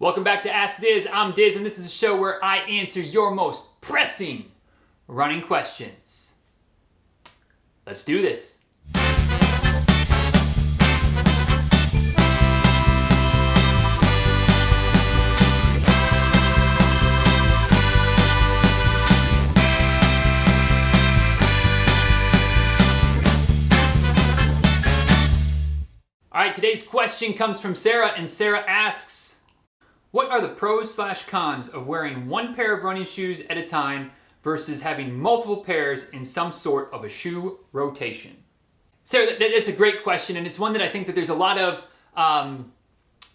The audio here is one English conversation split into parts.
Welcome back to Ask Diz. I'm Diz, and this is a show where I answer your most pressing running questions. Let's do this. All right, today's question comes from Sara, and Sara asks, what are the pros/cons of wearing one pair of running shoes at a time versus having multiple pairs in some sort of a shoe rotation? Sara, that's a great question, and it's one that I think that there's a lot of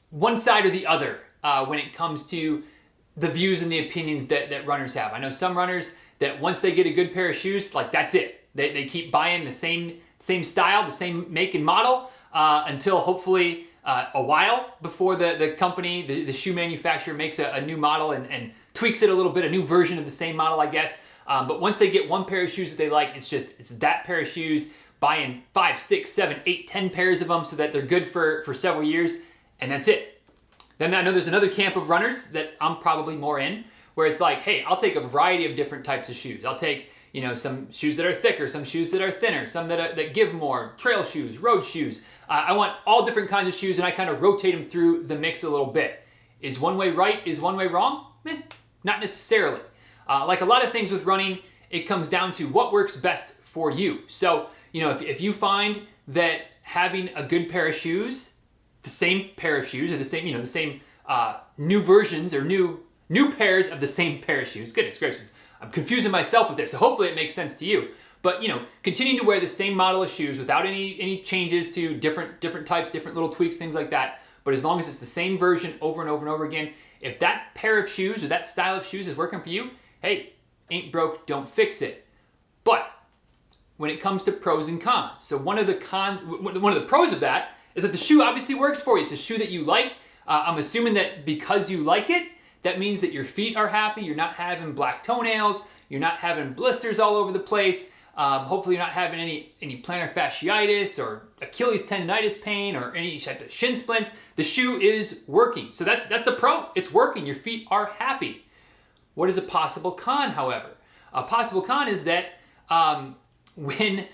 one side or the other when it comes to the views and the opinions that runners have. I know some runners that once they get a good pair of shoes, like that's it. They keep buying the same style, the same make and model until hopefully a while before the company, the shoe manufacturer makes a new model and tweaks it a little bit, a new version of the same model, I guess. But once they get one pair of shoes that they like, it's that pair of shoes, buying 5, 6, 7, 8, 10 pairs of them so that they're good for several years, and that's it. Then I know there's another camp of runners that I'm probably more in, where it's like, hey, I'll take a variety of different types of shoes. I'll take, some shoes that are thicker, some shoes that are thinner, some that give more, trail shoes, road shoes. I want all different kinds of shoes, and I kind of rotate them through the mix a little bit. Is one way right? Is one way wrong? Not necessarily. Like a lot of things with running, it comes down to what works best for you. So, if you find that having a good pair of shoes, the same pair of shoes, or the same new versions or new pairs of the same pair of shoes. Goodness gracious, I'm confusing myself with this, so hopefully it makes sense to you. But continuing to wear the same model of shoes without any changes to different types, different little tweaks, things like that. But as long as it's the same version over and over and over again, if that pair of shoes or that style of shoes is working for you, hey, ain't broke, don't fix it. But when it comes to pros and cons, so one of the pros of that is that the shoe obviously works for you. It's a shoe that you like. I'm assuming that because you like it, that means that your feet are happy. You're not having black toenails. You're not having blisters all over the place. Hopefully you're not having any plantar fasciitis or Achilles tendonitis pain or any type of shin splints. The shoe is working. So that's the pro. It's working. Your feet are happy. What is a possible con, however? A possible con is that when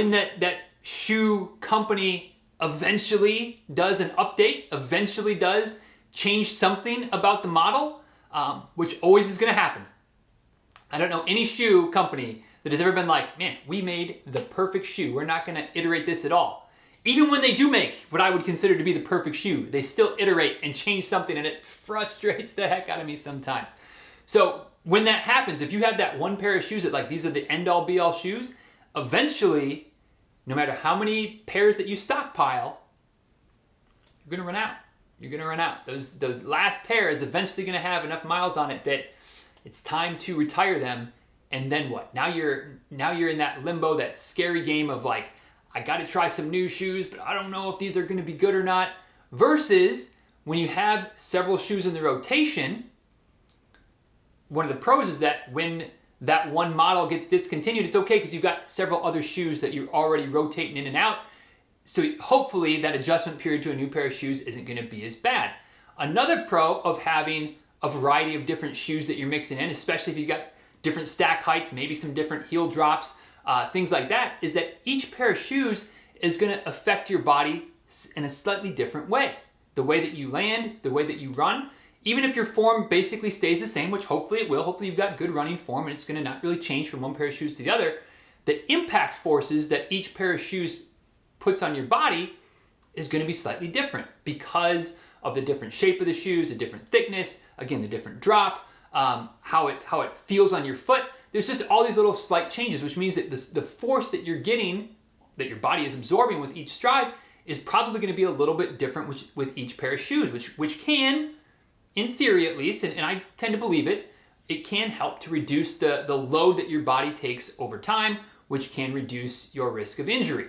that shoe company eventually does an update, eventually does change something about the model, which always is going to happen. I don't know any shoe company that has ever been like, man, we made the perfect shoe. We're not going to iterate this at all. Even when they do make what I would consider to be the perfect shoe, they still iterate and change something, and it frustrates the heck out of me sometimes. So when that happens, if you have that one pair of shoes that these are the end-all be-all shoes, eventually, no matter how many pairs that you stockpile, you're going to run out. You're going to run out. Those last pair is eventually going to have enough miles on it that it's time to retire them. And then what? Now you're in that limbo, that scary game of I got to try some new shoes, but I don't know if these are going to be good or not. Versus when you have several shoes in the rotation, one of the pros is that when that one model gets discontinued, it's okay because you've got several other shoes that you're already rotating in and out. So hopefully that adjustment period to a new pair of shoes isn't going to be as bad. Another pro of having a variety of different shoes that you're mixing in, especially if you've got different stack heights, maybe some different heel drops, things like that, is that each pair of shoes is going to affect your body in a slightly different way. The way that you land, the way that you run, even if your form basically stays the same, which hopefully it will, hopefully you've got good running form and it's going to not really change from one pair of shoes to the other, the impact forces that each pair of shoes puts on your body is going to be slightly different because of the different shape of the shoes, the different thickness, again, the different drop, how it feels on your foot. There's just all these little slight changes, which means that the force that you're getting, that your body is absorbing with each stride, is probably going to be a little bit different with each pair of shoes, which can, in theory at least, and I tend to believe it, it can help to reduce the load that your body takes over time, which can reduce your risk of injury.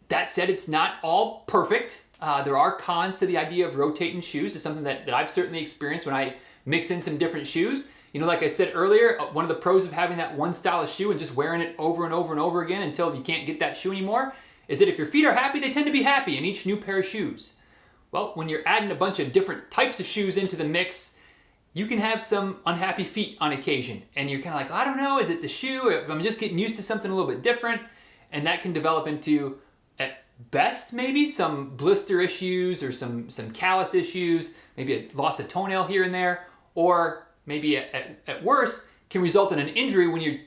That said, it's not all perfect. There are cons to the idea of rotating shoes. It's something that I've certainly experienced when I mix in some different shoes. Like I said earlier, one of the pros of having that one style of shoe and just wearing it over and over and over again until you can't get that shoe anymore is that if your feet are happy, they tend to be happy in each new pair of shoes. Well, when you're adding a bunch of different types of shoes into the mix, you can have some unhappy feet on occasion. And you're kind of like, I don't know, is it the shoe? Or I'm just getting used to something a little bit different. And that can develop into, at best, maybe some blister issues or some callus issues, maybe a loss of toenail here and there, or maybe at worst, can result in an injury when you're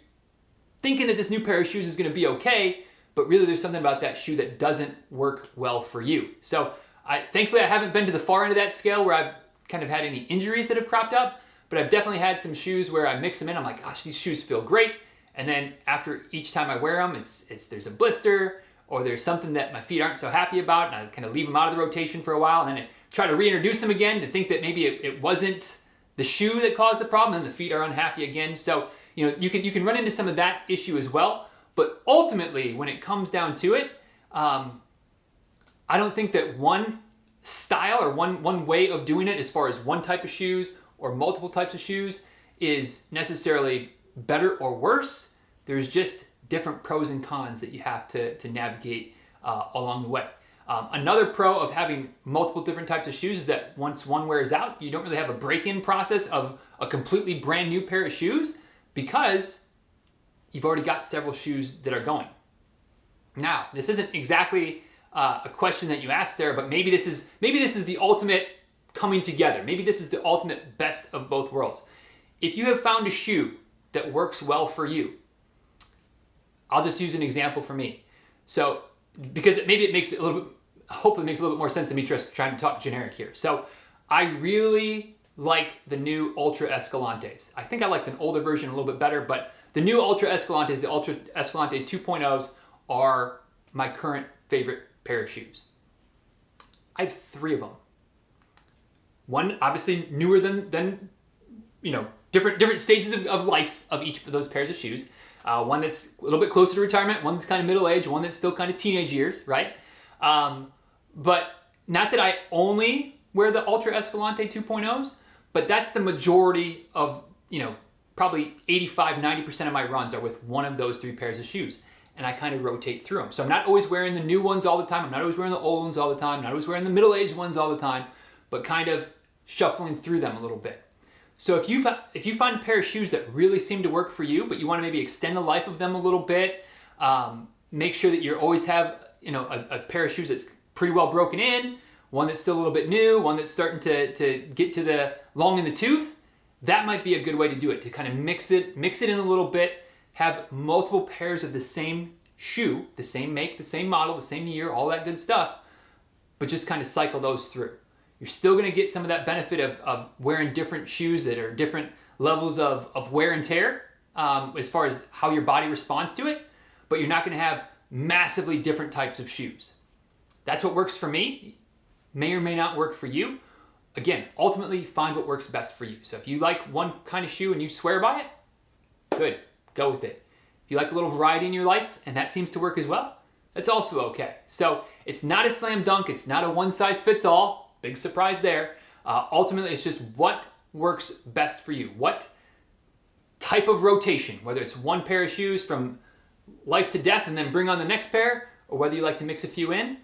thinking that this new pair of shoes is going to be okay, but really there's something about that shoe that doesn't work well for you. So thankfully I haven't been to the far end of that scale where I've kind of had any injuries that have cropped up, but I've definitely had some shoes where I mix them in, I'm like, gosh, these shoes feel great. And then after each time I wear them, there's a blister or there's something that my feet aren't so happy about, and I kind of leave them out of the rotation for a while, and then I try to reintroduce them again to think that maybe it wasn't the shoe that caused the problem, and the feet are unhappy again. So you can run into some of that issue as well. But ultimately, when it comes down to it, I don't think that one style or one way of doing it, as far as one type of shoes or multiple types of shoes, is necessarily better or worse. There's just different pros and cons that you have to navigate along the way. Another pro of having multiple different types of shoes is that once one wears out, you don't really have a break-in process of a completely brand new pair of shoes, because you've already got several shoes that are going. Now, this isn't exactly a question that you asked there, but maybe this is the ultimate coming together. Maybe this is the ultimate best of both worlds. If you have found a shoe that works well for you, I'll just use an example for me. So, because hopefully it makes a little bit more sense than me just trying to talk generic here. So, I really like the new Ultra Escalantes. I think I liked an older version a little bit better, but the new Ultra Escalantes, the Ultra Escalante 2.0s, are my current favorite pair of shoes. I have 3 of them. One obviously newer than different stages of life of each of those pairs of shoes. One that's a little bit closer to retirement, one that's kind of middle age, one that's still kind of teenage years, right? But not that I only wear the Ultra Escalante 2.0s, but that's the majority of, probably 85-90% of my runs are with one of those 3 pairs of shoes. And I kind of rotate through them. So I'm not always wearing the new ones all the time. I'm not always wearing the old ones all the time. I'm not always wearing the middle-aged ones all the time, but kind of shuffling through them a little bit. So if you find a pair of shoes that really seem to work for you, but you want to maybe extend the life of them a little bit, make sure that you always have a pair of shoes that's pretty well broken in, one that's still a little bit new, one that's starting to get to the long in the tooth. That might be a good way to do it, to kind of mix it in a little bit, have multiple pairs of the same shoe, the same make, the same model, the same year, all that good stuff, but just kind of cycle those through. You're still going to get some of that benefit of wearing different shoes that are different levels of wear and tear as far as how your body responds to it, but you're not going to have massively different types of shoes. That's what works for me. May or may not work for you. Again, ultimately find what works best for you. So if you like one kind of shoe and you swear by it, good, go with it. If you like a little variety in your life and that seems to work as well, that's also okay. So it's not a slam dunk. It's not a one size fits all. Big surprise there. Ultimately, it's just what works best for you. What type of rotation, whether it's one pair of shoes from life to death and then bring on the next pair, or whether you like to mix a few in,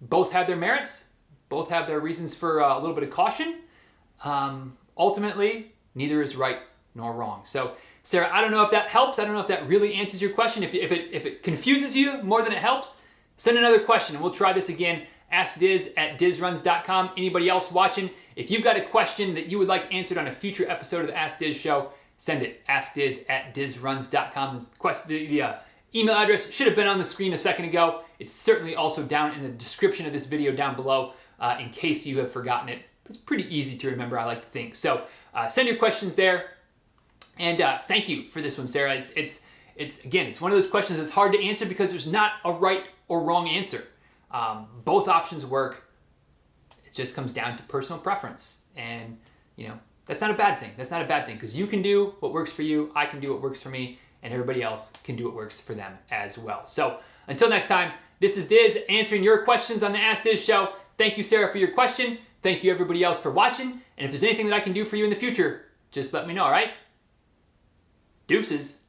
both have their merits. Both have their reasons for a little bit of caution. Ultimately, neither is right nor wrong. So, Sarah, I don't know if that helps. I don't know if that really answers your question. If it confuses you more than it helps, send another question and we'll try this again. AskDiz@DizRuns.com. Anybody else watching, if you've got a question that you would like answered on a future episode of the Ask Diz show, send it. AskDiz@DizRuns.com. The email address should have been on the screen a second ago. It's certainly also down in the description of this video down below in case you have forgotten it. It's pretty easy to remember, I like to think. So send your questions there. And thank you for this one, Sarah. It's one of those questions that's hard to answer because there's not a right or wrong answer. Both options work. It just comes down to personal preference. And, that's not a bad thing. That's not a bad thing because you can do what works for you. I can do what works for me. And everybody else can do what works for them as well. So until next time, this is Diz answering your questions on the Ask Diz show. Thank you, Sarah, for your question. Thank you, everybody else, for watching. And if there's anything that I can do for you in the future, just let me know, all right? Deuces.